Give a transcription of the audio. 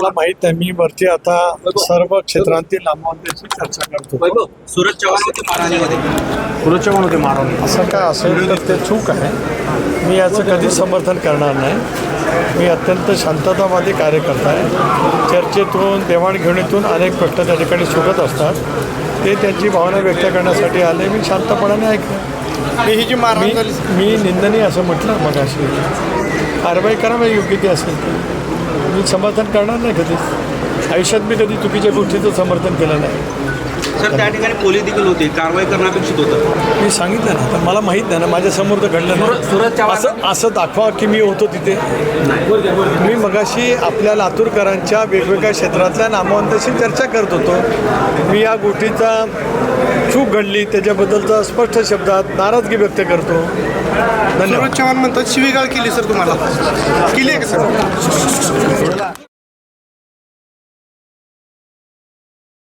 मला माहित आहे, मी वरती आता सर्व क्षेत्रांतील नामवंतांशी चर्चा करतो. सूरज चव्हाण होते मारहाणीमध्ये. सूरज चव्हाण होते मारून. असं काय असेल तर ते चूक आहे. मी याचं कधीच समर्थन करणार नाही. मी अत्यंत शांततावादी कार्यकर्ता आहे. चर्चेतून देवाणघेवाणीतून अनेक प्रश्न त्या ठिकाणी सुटत असतात. ते त्यांची भावना व्यक्त करण्यासाठी आले. मी शांतपणाने ऐकलं. ही जी मारहाण झाली, मी निंदनीय असं म्हटलं मग अशी कारवाई करावी योग्य ती असेल ती. मी समर्थन करणार नाही कधीच. आयुष्यात मी कधी चुकीच्या गोष्टीचं समर्थन केलं नाही. सर त्या ठिकाणी पोलीस देखील होते, कारवाई करणं अपेक्षित होतं. मी सांगितलं ना, तर मला माहीत नाही ना, माझ्यासमोर तर घडलं सूरज नाही. चव्हाण असं दाखवा की मी होतो तिथे. मी मगाशी आपल्या लातूरकरांच्या वेगवेगळ्या क्षेत्रातल्या नामवंतांशी चर्चा करत होतो. मी या गोष्टीचा चूक घडली त्याच्याबद्दलचा स्पष्ट शब्दात नाराजगी व्यक्त करतो. धन्यवाद. सूरज चव्हाण म्हणतात शिवीगाळ केली सर तुम्हाला, केली आहे का सर?